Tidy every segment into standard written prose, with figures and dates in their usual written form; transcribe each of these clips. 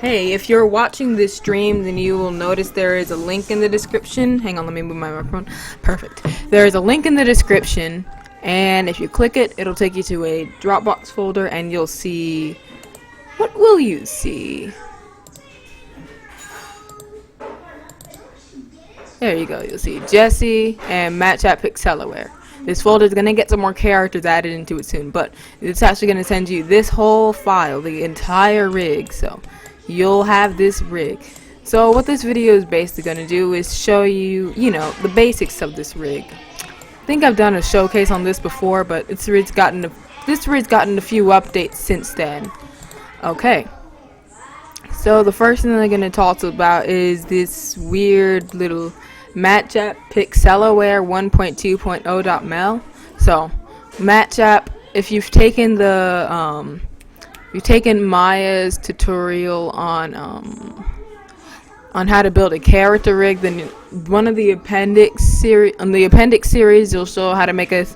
Hey, if you're watching this stream, then you will notice there is a link in the description. Hang on, let me move my microphone. Perfect. There is a link in the description, and if you click it, it'll take you to a Dropbox folder, and you'll see... What will you see? There you go, you'll see Jesse and Matchup Pixelaware. This folder is going to get some more characters added into it soon, but it's actually going to send you this whole file, the entire rig, so you'll have this rig. So what this video is basically going to do is show you, the basics of this rig. I think I've done a showcase on this before, but this rig's gotten a few updates since then. Okay. So the first thing I'm going to talk about is this weird little Matchup Pixelaware 1.2.0.mel. So Matchup, if you've taken Maya's tutorial on how to build a character rig, then one of the appendix series you'll show how to make a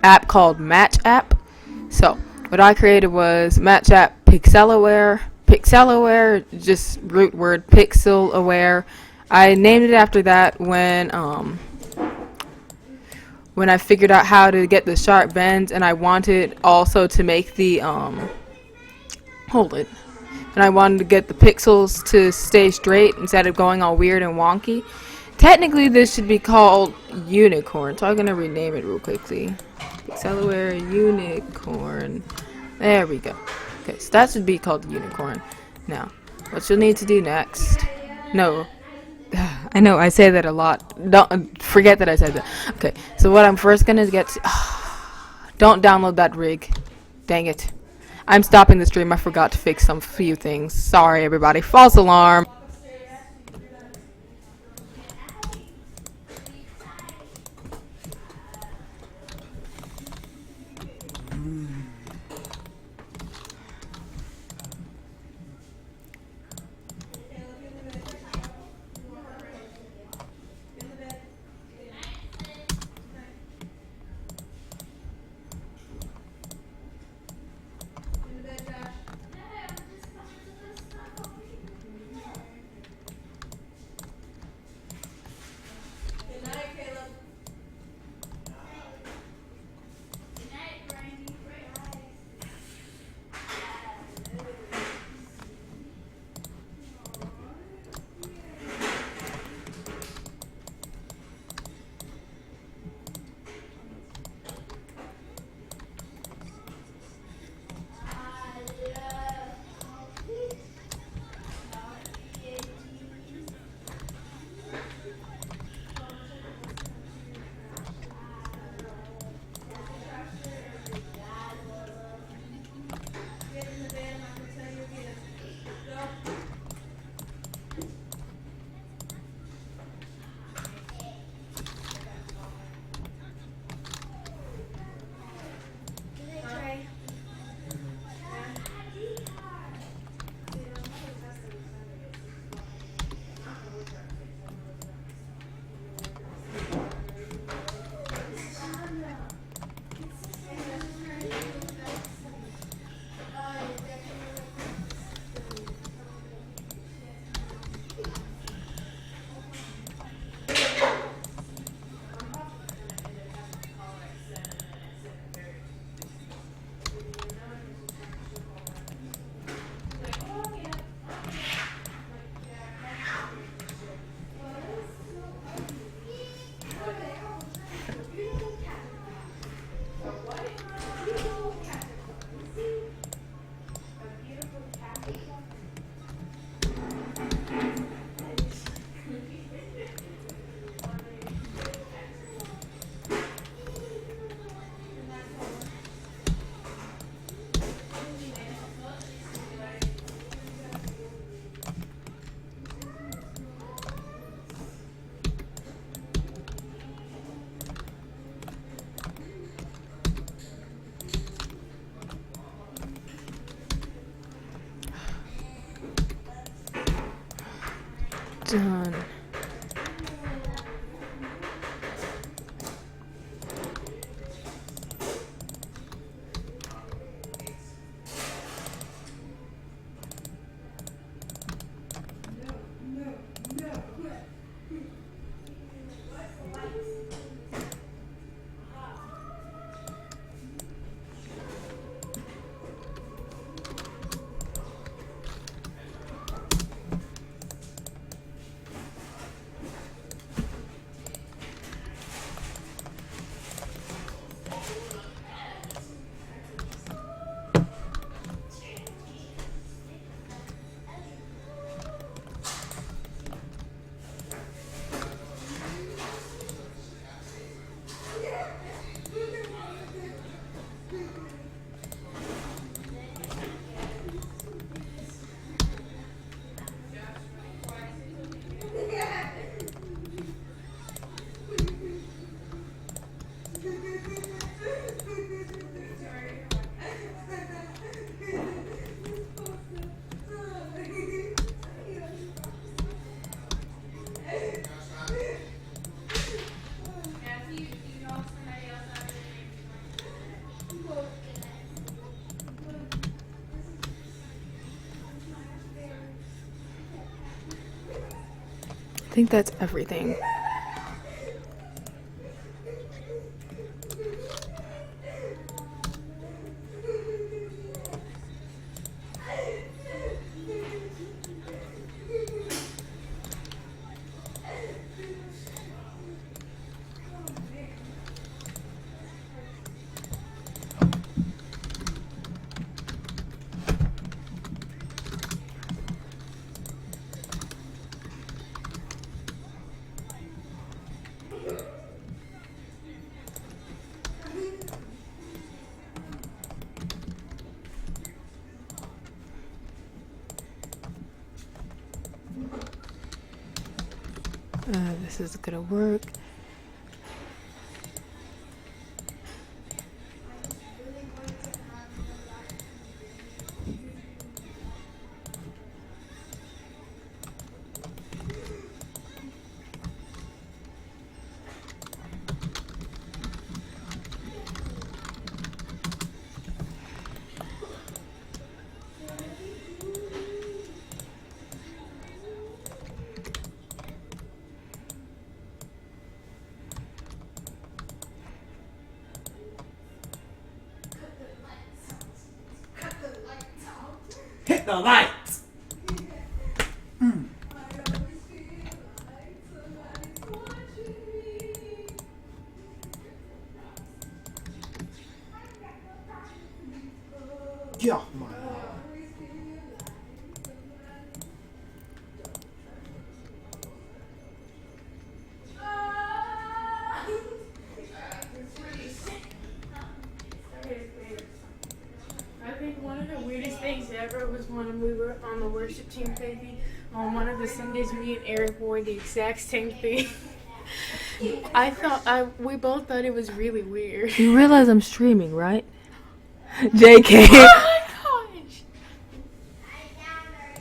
app called Match App. So what I created was Matchup Pixelaware. Pixelaware, just root word, pixel aware. I named it after that when I figured out how to get the sharp bends, and I wanted also to make the and I wanted to get the pixels to stay straight instead of going all weird and wonky. Technically this should be called Unicorn, so I'm gonna rename it real quickly. Pixelaware Unicorn. There we go. Okay, so that should be called Unicorn. Now, what you'll need to do next... No. I know, I say that a lot. Don't forget that I said that. Okay, so what I'm first gonna get to... Don't download that rig. Dang it. I'm stopping the stream. I forgot to fix some few things. Sorry, everybody. False alarm. Done. think that's everything. This is gonna work. Hit the lights! Yeah, my I think one of the weirdest things ever was when we were on the worship team, baby. On one of the Sundays, me and Eric wore the exact same thing. We both thought it was really weird. You realize I'm streaming, right? JK. Oh my gosh!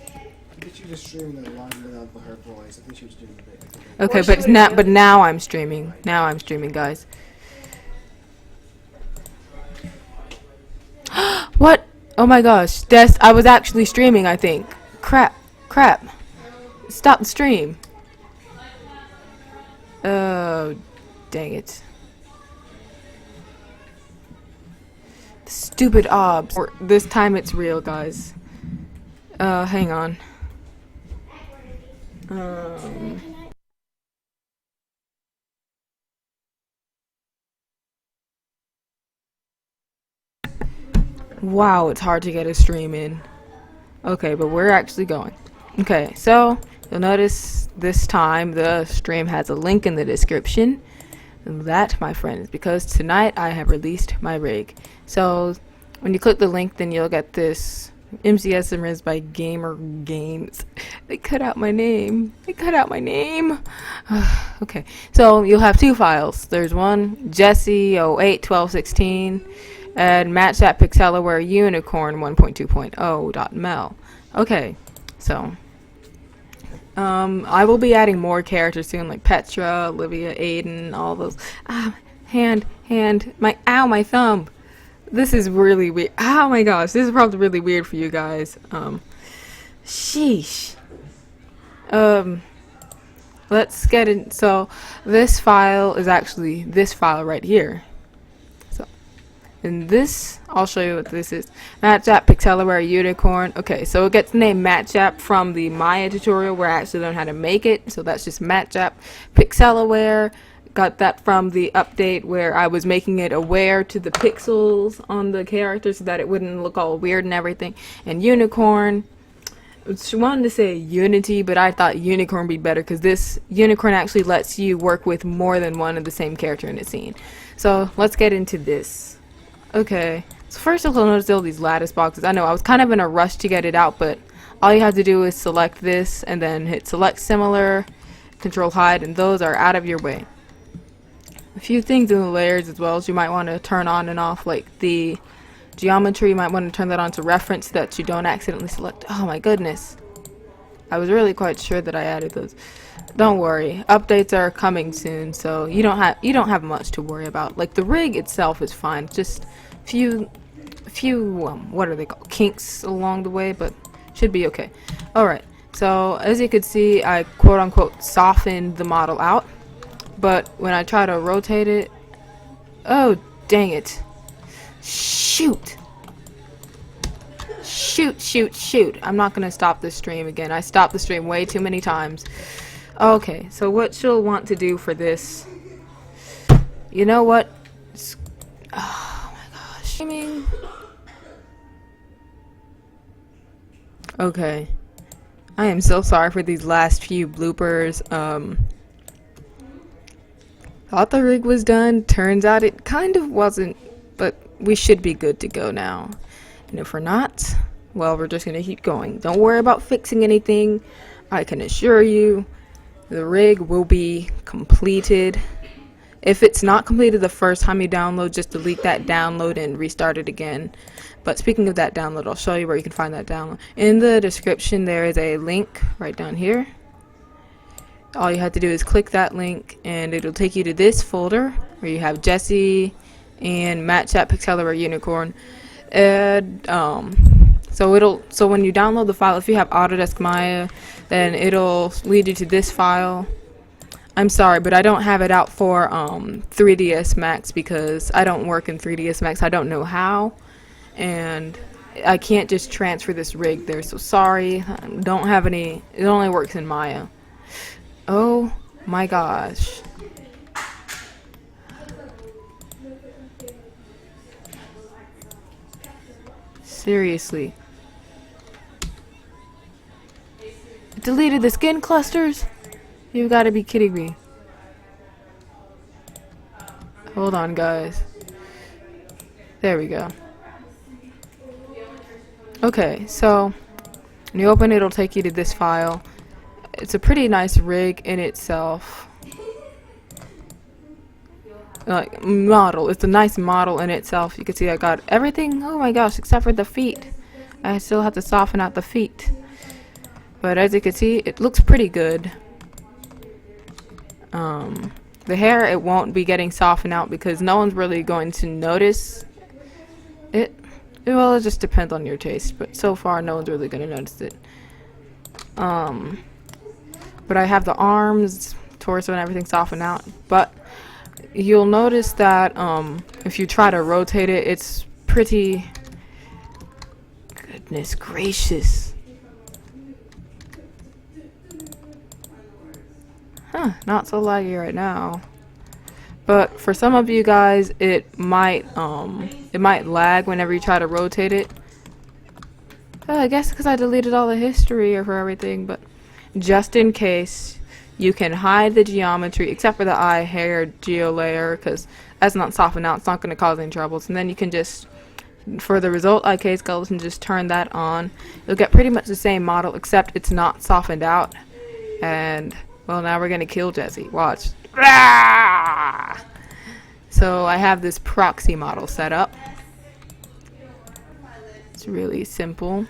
I think she was streaming that line without her voice. I think she was doing a bit. Okay, Or she would've done it. now I'm streaming. Now I'm streaming, guys. What? Oh my gosh. I was actually streaming, I think. Crap. Stop the stream. Oh, dang it. Stupid obs. This time it's real, guys. Hang on. Wow, it's hard to get a stream in. Okay, but we're actually going. Okay, so you'll notice this time the stream has a link in the description. That, my friend, is because tonight I have released my rig. So when you click the link, then you'll get this MCS and Riz by Gamer Games. They cut out my name. Okay, so you'll have two files. There's one Jesse 08 1216 and match that Pixelaware Unicorn 1.2.0.mel. Okay, so I will be adding more characters soon, like Petra, Olivia, Aiden, all those. Hand, my thumb. This is really weird. Oh my gosh, this is probably really weird for you guys. Sheesh. Let's get in. So this file is actually this file right here. And this, I'll show you what this is. Matchup Pixelaware Unicorn. Okay, so it gets the name Matchup from the Maya tutorial where I actually learned how to make it. So that's just Matchup Pixelaware. Got that from the update where I was making it aware to the pixels on the character so that it wouldn't look all weird and everything. And Unicorn. She wanted to say Unity, but I thought Unicorn would be better because this Unicorn actually lets you work with more than one of the same character in a scene. So let's get into this. Okay, so first you'll notice all these lattice boxes. I know I was kind of in a rush to get it out, but all you have to do is select this and then hit select similar, control hide, and those are out of your way. A few things in the layers as well as you might want to turn on and off, like the geometry. You might want to turn that on to reference so that you don't accidentally select. Oh my goodness, I was really quite sure that I added those. Don't worry, updates are coming soon, so you don't have much to worry about. Like the rig itself is fine, just few what are they called, kinks along the way, but should be okay. Alright, So as you can see, I quote unquote softened the model out, but when I try to rotate it, oh dang it, shoot, shoot. I'm not gonna stop this stream again. I stopped the stream way too many times. Okay, so what you'll want to do for this, you know what, oh my gosh, streaming. Okay, I am so sorry for these last few bloopers. Thought the rig was done, turns out it kind of wasn't, but we should be good to go now. And if we're not, well, we're just gonna keep going. Don't worry about fixing anything. I can assure you the rig will be completed. If it's not completed the first time you download, just delete that download and restart it again. But speaking of that download, I'll show you where you can find that download. In the description there is a link right down here. All you have to do is click that link and it'll take you to this folder where you have Jesse and Matchat Pixelaware Unicorn. And so when you download the file, if you have Autodesk Maya, then it'll lead you to this file. I'm sorry, but I don't have it out for 3ds Max because I don't work in 3ds Max. I don't know how, and I can't just transfer this rig there, so sorry. I don't have any. It only works in Maya. Oh my gosh. Seriously. It deleted the skin clusters? You gotta be kidding me. Hold on, guys. There we go. Okay, so when you open it, it'll take you to this file. It's a pretty nice rig in itself. Like, model. It's a nice model in itself. You can see I got everything, oh my gosh, except for the feet. I still have to soften out the feet. But as you can see, it looks pretty good. The hair, it won't be getting softened out because no one's really going to notice it. Well, it just depends on your taste, but so far no one's really going to notice it. But I have the arms, torso, and everything softened out. But you'll notice that if you try to rotate it, it's pretty... Goodness gracious. Huh, not so laggy right now. But for some of you guys, it might lag whenever you try to rotate it. I guess because I deleted all the history for everything, but just in case, you can hide the geometry except for the eye hair geo layer because that's not softened out. It's not going to cause any troubles. And then you can just, for the result IK skeleton, just turn that on. You'll get pretty much the same model except it's not softened out. And well, now we're going to kill Jesse. Watch. So I have this proxy model set up. It's really simple.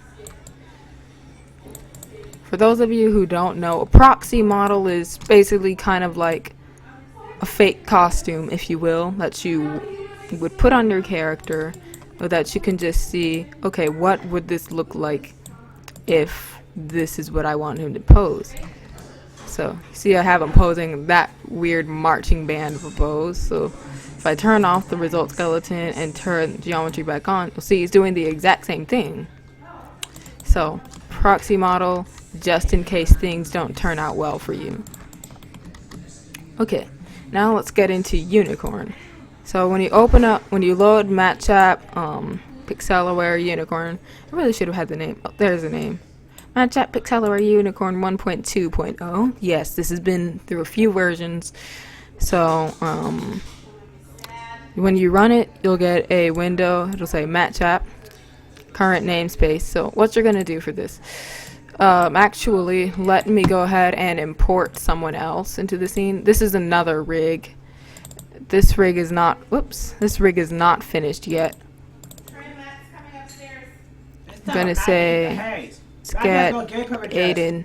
For those of you who don't know, a proxy model is basically kind of like a fake costume, if you will, that you would put on your character so that you can just see, okay, what would this look like if this is what I want him to pose. So, see, I have him posing that weird marching band of a pose. So, if I turn off the result skeleton and turn geometry back on, you'll see he's doing the exact same thing. So, proxy model, just in case things don't turn out well for you. Okay, now let's get into Unicorn. So, when you load Matchat Pixelaware Unicorn, I really should have had the name. Oh, there's the name. Matchat Pixelaware Unicorn 1.2.0. Yes, this has been through a few versions. So, when you run it, you'll get a window. It'll say Matchat, current namespace. So, what you're going to do for this? Actually, let me go ahead and import someone else into the scene. This is another rig. This rig is not, whoops, this rig is not finished yet. I'm going to say... Let's get Aiden.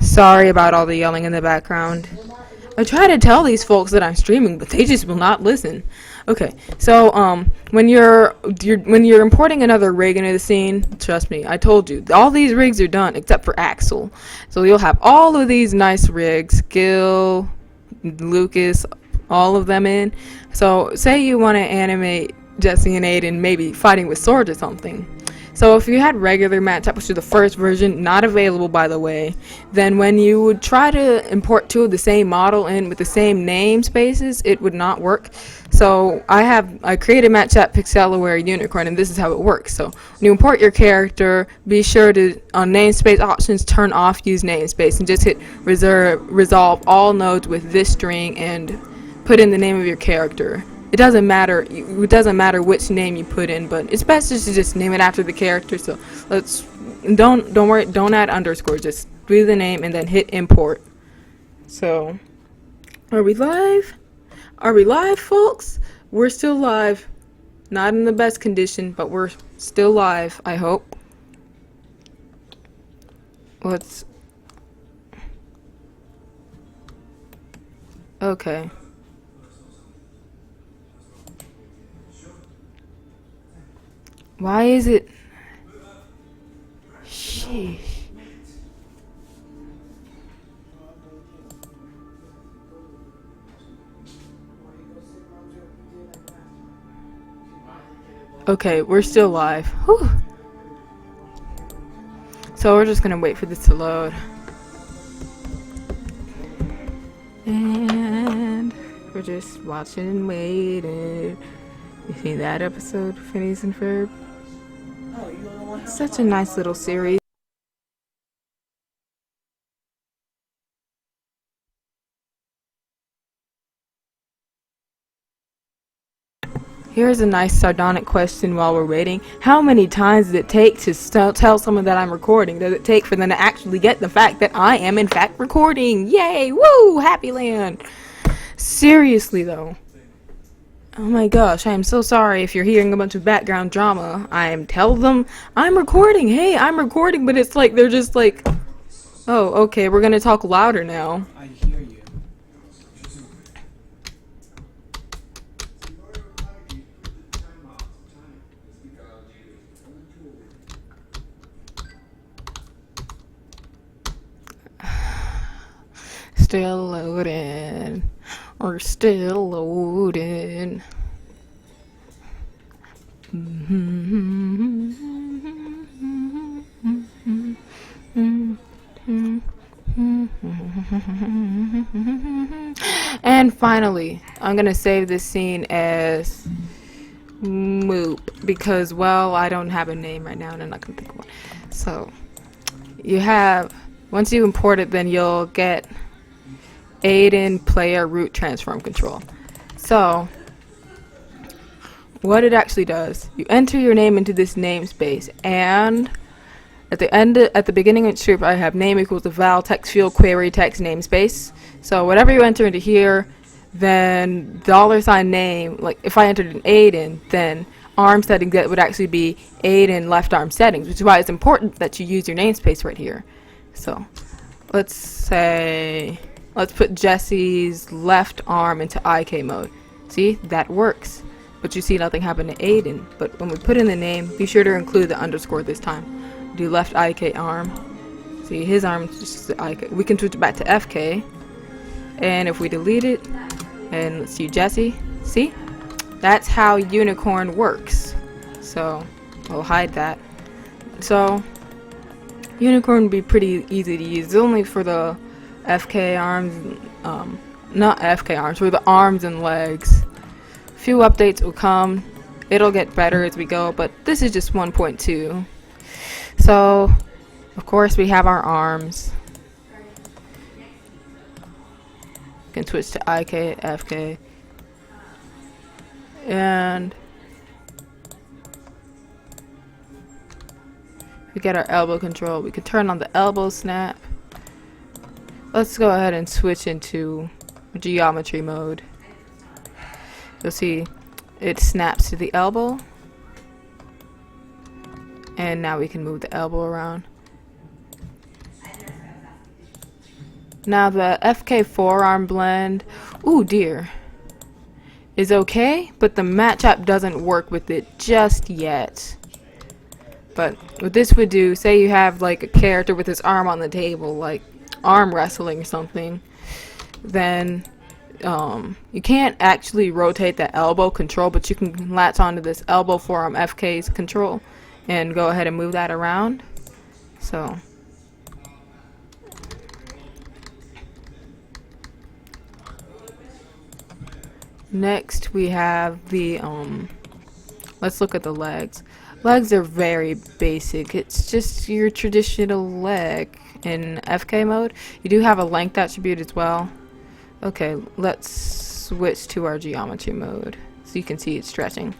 Sorry about all the yelling in the background. I try to tell these folks that I'm streaming, but they just will not listen. Okay, so when you're importing another rig into the scene, trust me, I told you, all these rigs are done except for Axel. So you'll have all of these nice rigs, Gil, Lucas, all of them in. So say you want to animate Jesse and Aiden maybe fighting with swords or something. So if you had regular matchup, which is the first version, not available by the way, then when you would try to import two of the same model in with the same namespaces, it would not work. So I created matchup Pixelaware Unicorn, and this is how it works. So when you import your character, be sure to on namespace options turn off use namespace and just hit resolve all nodes with this string and put in the name of your character. It doesn't matter which name you put in, but it's best just to just name it after the character. So don't worry, don't add underscore, just do the name and then hit import. So are we live? Are we live, folks? We're still live. Not in the best condition, but we're still live, I hope. Okay. Why is it? Sheesh. Okay, we're still live. Whew. So we're just gonna wait for this to load. And we're just watching and waiting. You see that episode, Phineas and Ferb? Such a nice little series. Here's a nice sardonic question while we're waiting. How many times does it take to tell someone that I'm recording? Does it take for them to actually get the fact that I am in fact recording? Yay! Woo! Happy land! Seriously though. Oh my gosh, I am so sorry if you're hearing a bunch of background drama. Tell them I'm recording. Hey, I'm recording, but it's like they're just like, oh, okay, we're gonna talk louder now. I hear you. Still loading. We're still loading. And finally, I'm gonna save this scene as Moop because, well, I don't have a name right now and I'm not gonna think of one. So once you import it, then you'll get Aiden player root transform control. So what it actually does, you enter your name into this namespace, and at the beginning of the script I have name equals the val text field query text namespace. So whatever you enter into here, then $name, like if I entered an Aiden, then arm settings that would actually be Aiden left arm settings, which is why it's important that you use your namespace right here. So let's put Jesse's left arm into IK mode. See, that works. But you see nothing happen to Aiden. But when we put in the name, be sure to include the underscore this time. Do left IK arm. See, his arm is just the IK. We can switch it back to FK. And if we delete it, and let's see Jesse. See? That's how Unicorn works. So, we'll hide that. So, Unicorn would be pretty easy to use. It's only for the FK arms, not FK arms, for the arms and legs. Few updates will come. It'll get better as we go, but this is just 1.2. So, of course, we have our arms. We can switch to IK, FK, and we get our elbow control. We can turn on the elbow snap. Let's go ahead and switch into geometry mode. You'll see it snaps to the elbow. And now we can move the elbow around. Now the FK forearm blend, ooh dear, is okay, but the match app doesn't work with it just yet. But what this would do, say you have like a character with his arm on the table, like arm wrestling or something, then you can't actually rotate the elbow control, but you can latch onto this elbow forearm FK's control and go ahead and move that around. So next we have the let's look at the legs. Legs are very basic. It's just your traditional leg in FK mode. You do have a length attribute as well. Okay, let's switch to our geometry mode so you can see it stretching.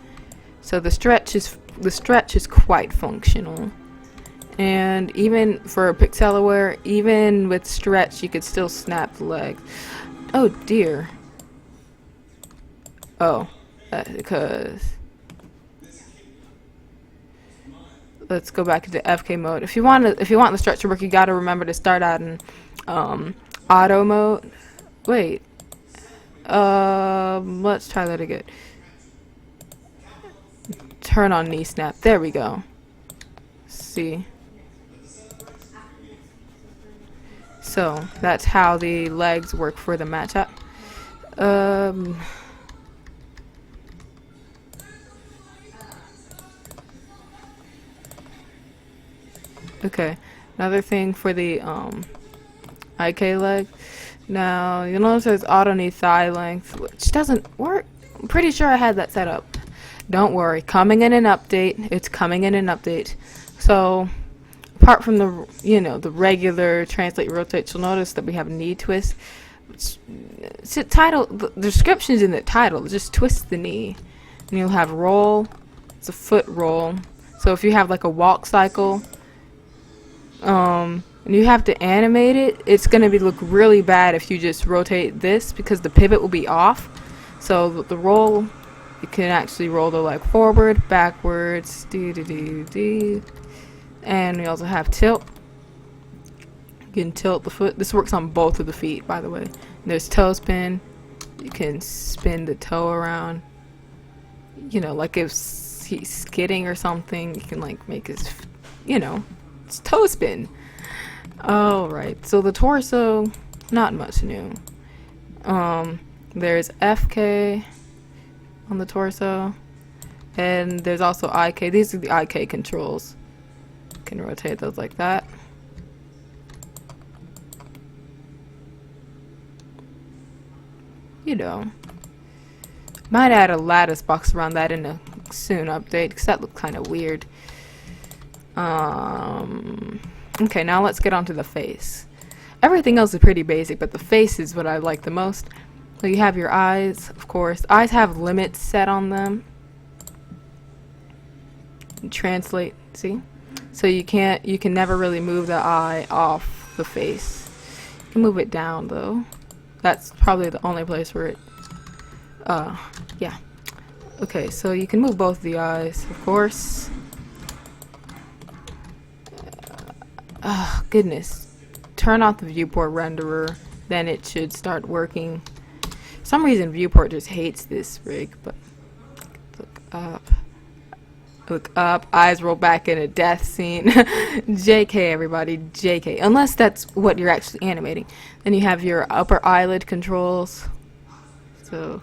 So the stretch is quite functional. And even for Pixelaware, even with stretch, you could still snap the legs. Oh dear. Oh, because let's go back into FK mode. If you want the stretch to work, you gotta remember to start out in auto mode. Wait. Let's try that again. Turn on knee snap. There we go. See. So that's how the legs work for the matchup. Okay. Another thing for the IK leg. Now you'll notice there's auto knee thigh length, which doesn't work. I'm pretty sure I had that set up. Don't worry, coming in an update. It's coming in an update. So apart from the the regular translate rotate, you'll notice that we have knee twist. It's a title. The description's in the title. Just twist the knee, and you'll have roll. It's a foot roll. So if you have like a walk cycle, and you have to animate it, it's gonna look really bad if you just rotate this because the pivot will be off. So the roll, you can actually roll the leg forward, backwards, and we also have tilt. You can tilt the foot. This works on both of the feet, by the way. There's toe spin. You can spin the toe around. Like if he's skidding or something, you can like make his, it's toe spin. Alright, so the torso, not much new. There's FK on the torso, and there's also IK. These are the IK controls. You can rotate those like that. Might add a lattice box around that in a soon update, because that looked kind of weird. Okay, now let's get onto the face. Everything else is pretty basic, but the face is what I like the most. So you have your eyes, of course. Eyes have limits set on them. Translate, see? So you can never really move the eye off the face. You can move it down though. That's probably the only place where it yeah. Okay, so you can move both the eyes, of course. Oh, goodness. Turn off the viewport renderer, then it should start working. For some reason, viewport just hates this rig, but look up. Look up. Eyes roll back in a death scene. JK, everybody. JK. Unless that's what you're actually animating. Then you have your upper eyelid controls. So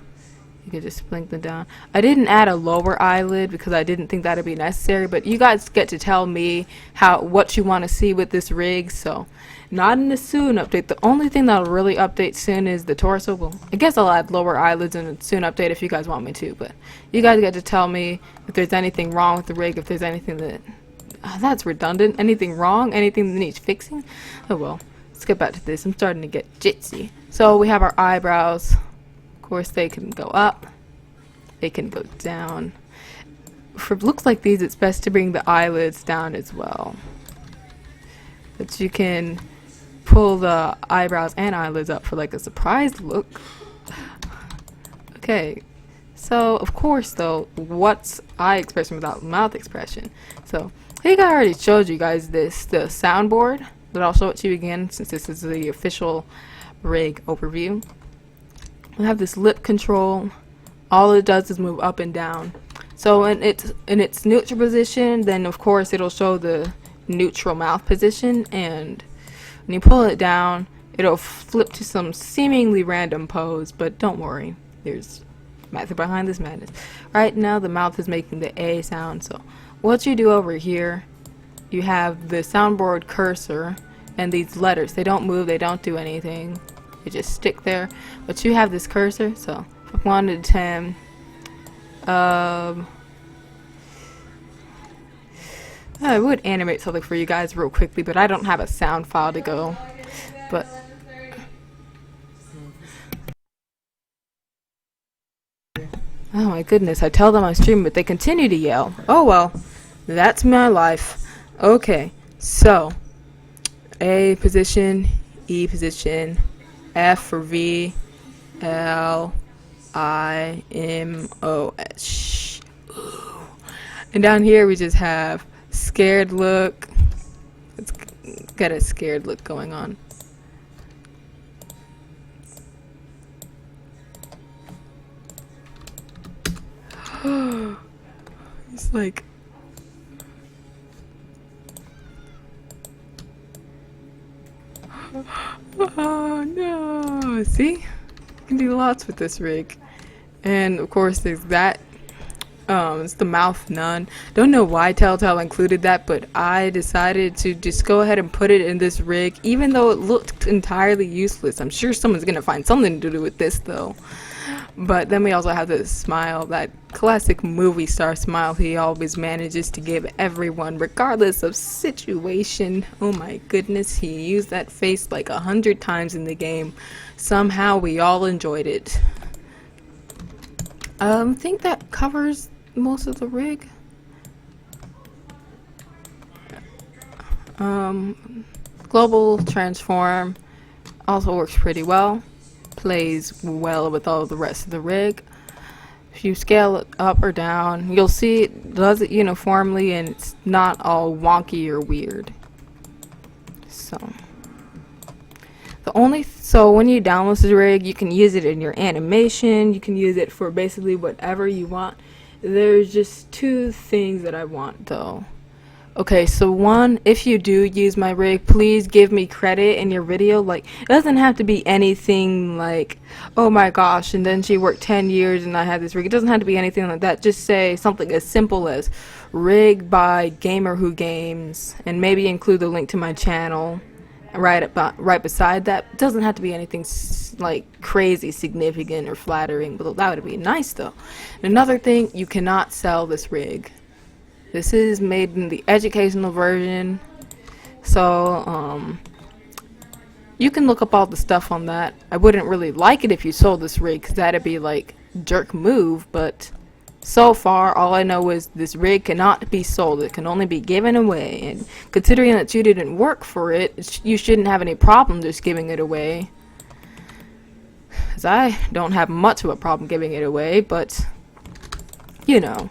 you can just blink them down. I didn't add a lower eyelid because I didn't think that would be necessary, but you guys get to tell me what you want to see with this rig. So not in the soon update. The only thing that'll really update soon is the torso. Well, I guess I'll add lower eyelids in a soon update if you guys want me to, but you guys get to tell me if there's anything wrong with the rig, if there's anything that that's redundant, anything wrong, anything that needs fixing. Oh well, let's get back to this. I'm starting to get jitsy. So we have our eyebrows. Of course, they can go up, they can go down. For looks like these, it's best to bring the eyelids down as well. But you can pull the eyebrows and eyelids up for like a surprised look. Okay, so of course though, what's eye expression without mouth expression? So I think I already showed you guys the soundboard. but I'll show it to you again since this is the official rig overview. We have this lip control. All it does is move up and down. So in its neutral position, then of course it'll show the neutral mouth position, and when you pull it down, it'll flip to some seemingly random pose, but don't worry, there's method behind this madness. Right now the mouth is making the A sound, so what you do over here, you have the soundboard cursor and these letters. They don't move, they don't do anything, they just stick there, but you have this cursor, so from 1 to 10, I would animate something for you guys real quickly, but I don't have a sound file to go. But oh my goodness, I tell them I'm streaming, but they continue to yell. Oh well, that's my life. Okay, so A position, E position, F for V, L, I, M, O, S. And down here we just have scared look. It's got a scared look going on. It's like oh no, see, you can do lots with this rig. And of course there's that. It's the mouth none. Don't know why Telltale included that, but I decided to just go ahead and put it in this rig, even though it looked entirely useless. I'm sure someone's gonna find something to do with this though. But then we also have this smile, that classic movie star smile he always manages to give everyone, regardless of situation. Oh my goodness, he used that face like 100 times in the game. Somehow we all enjoyed it. I think that covers most of the rig. Global transform also works pretty well. Plays well with all the rest of the rig. If you scale it up or down, you'll see it does it uniformly and it's not all wonky or weird. So when you download this rig, you can use it in your animation, you can use it for basically whatever you want. There's just two things that I want though. Okay, so one, if you do use my rig, please give me credit in your video. Like, it doesn't have to be anything like, oh my gosh, and then she worked 10 years and I had this rig. It doesn't have to be anything like that. Just say something as simple as rig by Gamer Who Games, and maybe include the link to my channel right beside that. It doesn't have to be anything like crazy significant or flattering, but that would be nice though. And another thing, you cannot sell this rig. This is made in the educational version, so you can look up all the stuff on that. I wouldn't really like it if you sold this rig, because that'd be like jerk move, but so far all I know is this rig cannot be sold. It can only be given away, and considering that you didn't work for it, you shouldn't have any problem just giving it away, because I don't have much of a problem giving it away, but you know.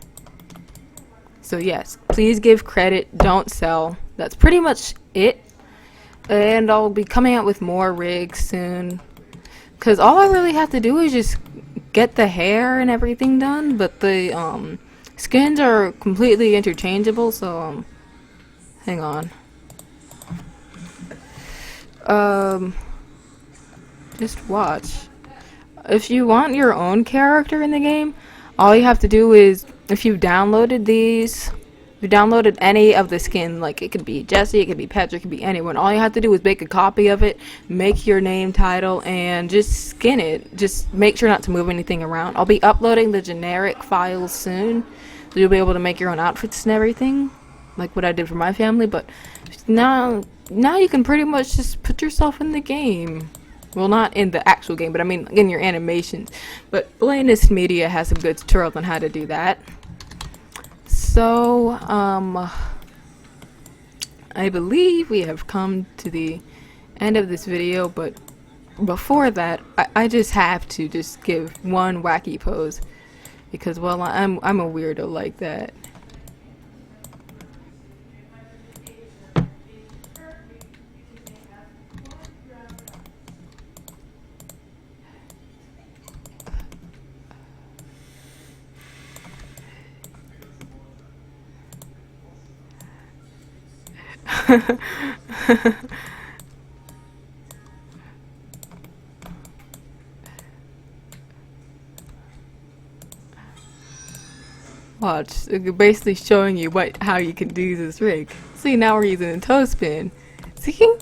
So yes, please give credit, don't sell. That's pretty much it. And I'll be coming out with more rigs soon, because all I really have to do is just get the hair and everything done, but the skins are completely interchangeable, so hang on. Just watch. If you want your own character in the game, all you have to do is, if you downloaded these, if you downloaded any of the skin, like it could be Jesse, it could be Patrick, it could be anyone, all you have to do is make a copy of it, make your name, title, and just skin it. Just make sure not to move anything around. I'll be uploading the generic files soon, so you'll be able to make your own outfits and everything, like what I did for my family. But now you can pretty much just put yourself in the game. Well, not in the actual game, but I mean in your animations. But Blandest Media has some good tutorials on how to do that. So, I believe we have come to the end of this video, but before that, I just have to just give one wacky pose, because, well, I'm a weirdo like that. Watch, it's basically showing you how you can do this rig. See, now we're using a toe spin. See?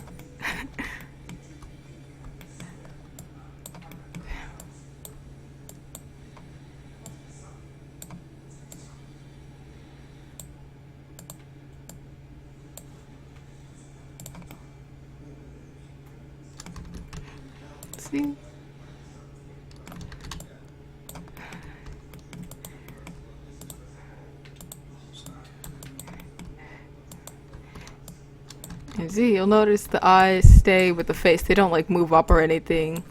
See? And see, you'll notice the eyes stay with the face. They don't like move up or anything.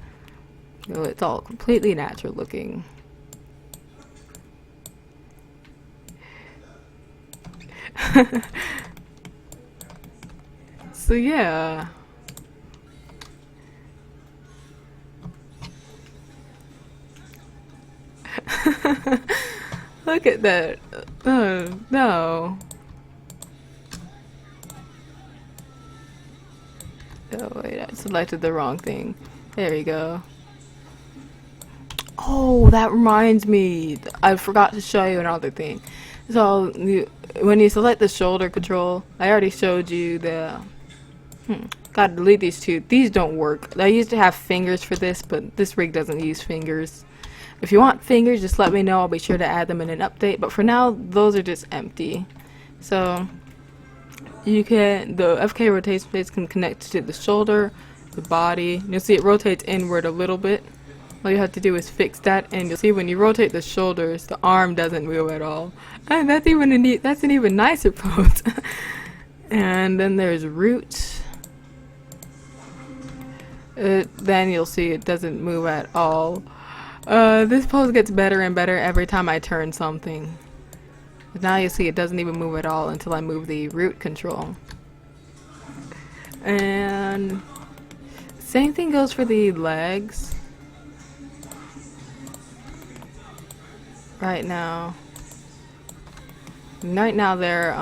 So it's all completely natural looking. So yeah. Look at that. Oh, no. Oh wait, I selected the wrong thing. There we go. Oh, that reminds me. I forgot to show you another thing. So, when you select the shoulder control, I already showed you the... Gotta delete these two. These don't work. I used to have fingers for this, but this rig doesn't use fingers. If you want fingers, just let me know. I'll be sure to add them in an update. But for now, those are just empty. So, you can... The FK rotation blades can connect to the shoulder, the body. You'll see it rotates inward a little bit. All you have to do is fix that, and you'll see when you rotate the shoulders, the arm doesn't move at all. And that's an even nicer pose. And then there's root. Then you'll see it doesn't move at all. This pose gets better and better every time I turn something. But now you see it doesn't even move at all until I move the root control. And same thing goes for the legs. Right now they're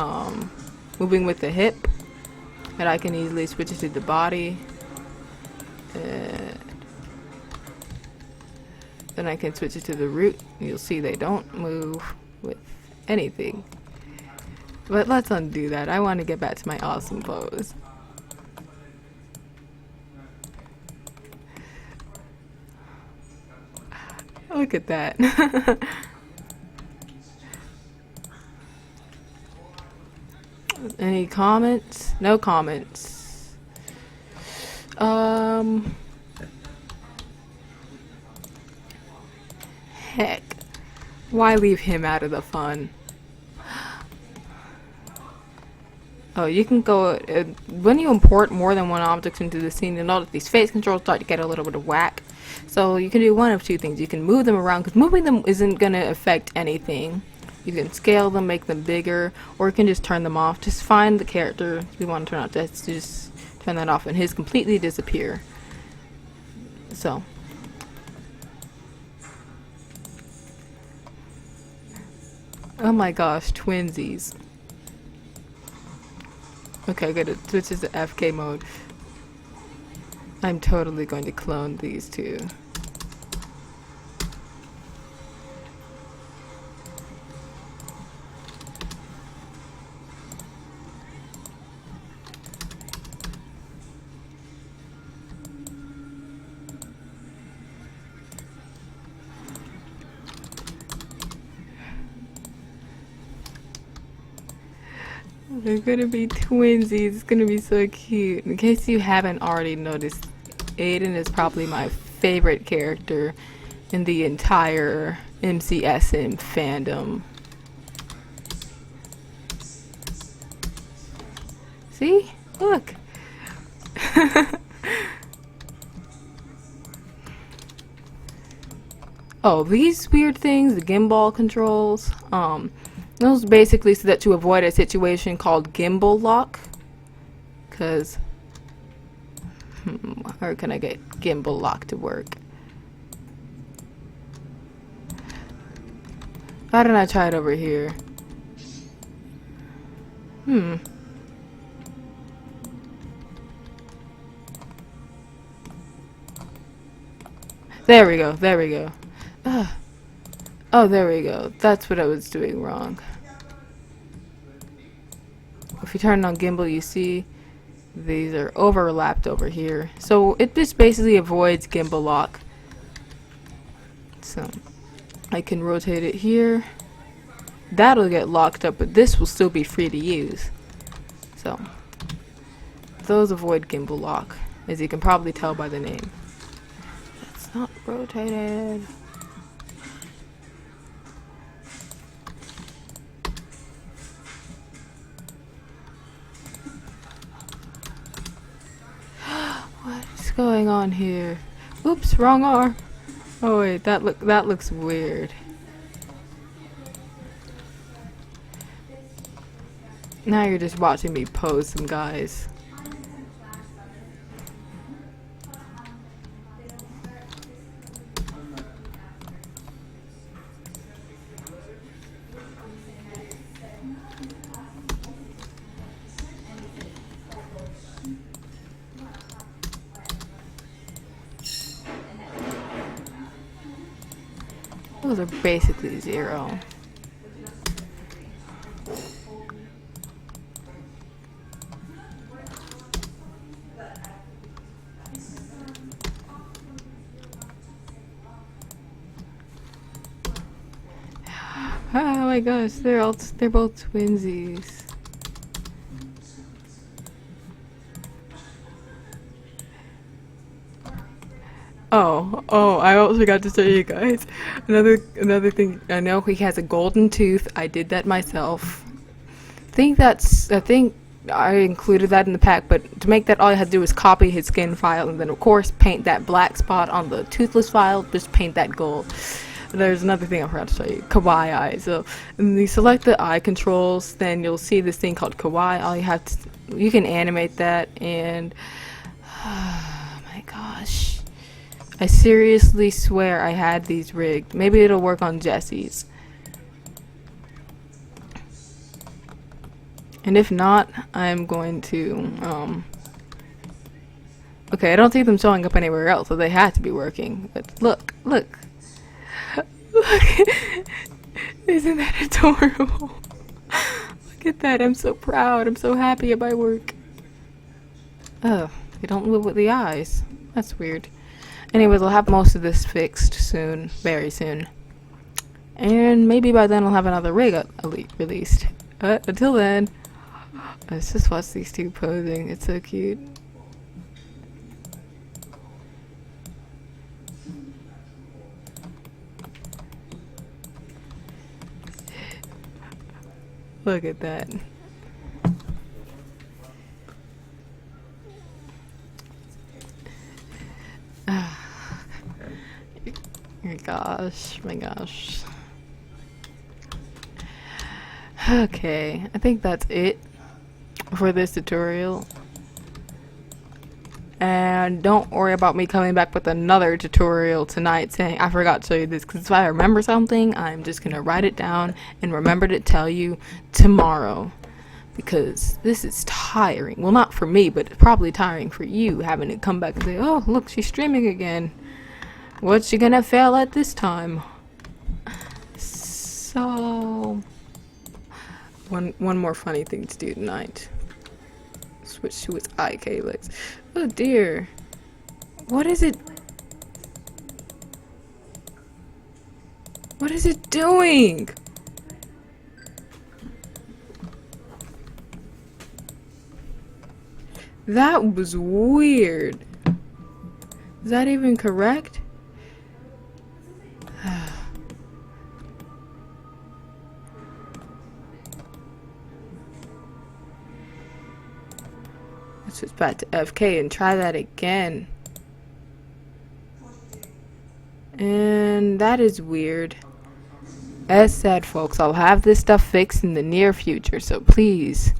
moving with the hip, and I can easily switch it to the body. Then I can switch it to the root. You'll see they don't move with anything. But let's undo that. I want to get back to my awesome pose. Look at that. Any comments? No comments. Heck. Why leave him out of the fun? Oh, you can go... when you import more than one object into the scene, you'll notice these face controls start to get a little bit of whack. So you can do one of two things. You can move them around, because moving them isn't going to affect anything. You can scale them, make them bigger, or you can just turn them off. Just find the character we want to turn off. Just turn that off, and his completely disappear. So. Oh my gosh, twinsies. Okay, good. It switches to FK mode. I'm totally going to clone these two. They're gonna be twinsies. It's gonna be so cute. In case you haven't already noticed, Aiden is probably my favorite character in the entire MCSM fandom. See? Look. Oh, these weird things, the gimbal controls, those basically so that you avoid a situation called gimbal lock. Cause, where can I get gimbal lock to work? Why don't I try it over here? There we go. There we go. Oh, there we go. That's what I was doing wrong. If you turn on gimbal, you see these are overlapped over here. So it just basically avoids gimbal lock. So I can rotate it here. That'll get locked up, but this will still be free to use. So those avoid gimbal lock, as you can probably tell by the name. It's not rotated. What's going on here? Oops, wrong arm. Oh wait, that looks weird. Now you're just watching me pose some guys. Those are basically 0. Oh my gosh, they're both twinsies. Oh, I also forgot to show you guys another thing. I know he has a golden tooth. I did that myself. I think I included that in the pack, but to make that, all I had to do was copy his skin file and then of course paint that black spot on the toothless file, just paint that gold. There's another thing I forgot to show you, kawaii eye. So when you select the eye controls, then you'll see this thing called kawaii. All you have to, you can animate that, and oh my gosh, I seriously swear I had these rigged. Maybe it'll work on Jesse's. And if not, I'm going to, okay, I don't see them showing up anywhere else, so they had to be working. But look. Look. Isn't that adorable? Look at that, I'm so proud. I'm so happy at my work. Oh, they don't move with the eyes. That's weird. Anyways, I'll have most of this fixed soon, very soon. And maybe by then I'll have another rig released. Until then, let's just watch these two posing. It's so cute. Look at that. My gosh. Okay, I think that's it for this tutorial. And don't worry about me coming back with another tutorial tonight saying I forgot to show you this, because if I remember something, I'm just gonna write it down and remember to tell you tomorrow, because this is tiring. Well, not for me, but it's probably tiring for you, having to come back and say, oh look, she's streaming again. What's she gonna fail at this time? So one more funny thing to do tonight. Switch to its eye calyx. Oh dear. What is it? What is it doing? That was weird. Is that even correct? Let's switch back to FK and try that again. And that is weird. As said, folks, I'll have this stuff fixed in the near future, so please,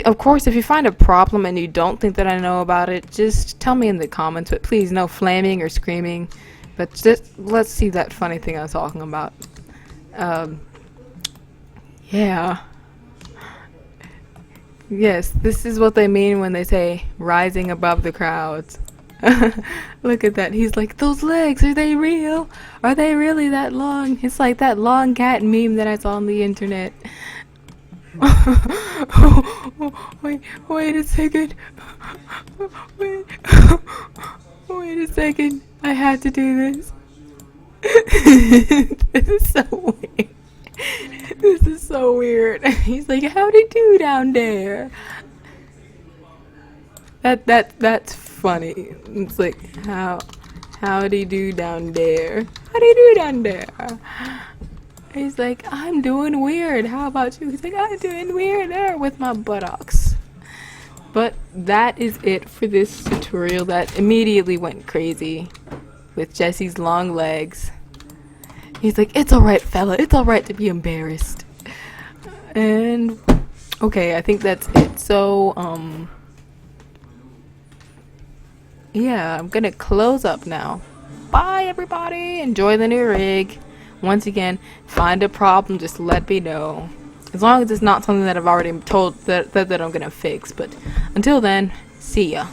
of course, if you find a problem and you don't think that I know about it, just tell me in the comments, but please no flaming or screaming. But just let's see that funny thing I was talking about. Yeah. Yes, this is what they mean when they say rising above the crowds. Look at that. He's like, those legs, are they real? Are they really that long? It's like that long cat meme that I saw on the internet. Wait a second. Wait. Wait a second. I had to do this. This is so weird. This is so weird. He's like, how'd he do down there? That's funny. It's like, how'd he do down there? How'd he do down there? He's like, I'm doing weird. How about you? He's like, I'm doing weird there with my buttocks. But that is it for this tutorial that immediately went crazy with Jesse's long legs. He's like, it's alright, fella. It's alright to be embarrassed. And, okay, I think that's it. So, yeah, I'm gonna close up now. Bye, everybody. Enjoy the new rig. Once again, find a problem, just let me know. As long as it's not something that I've already told that I'm gonna fix. But until then, see ya.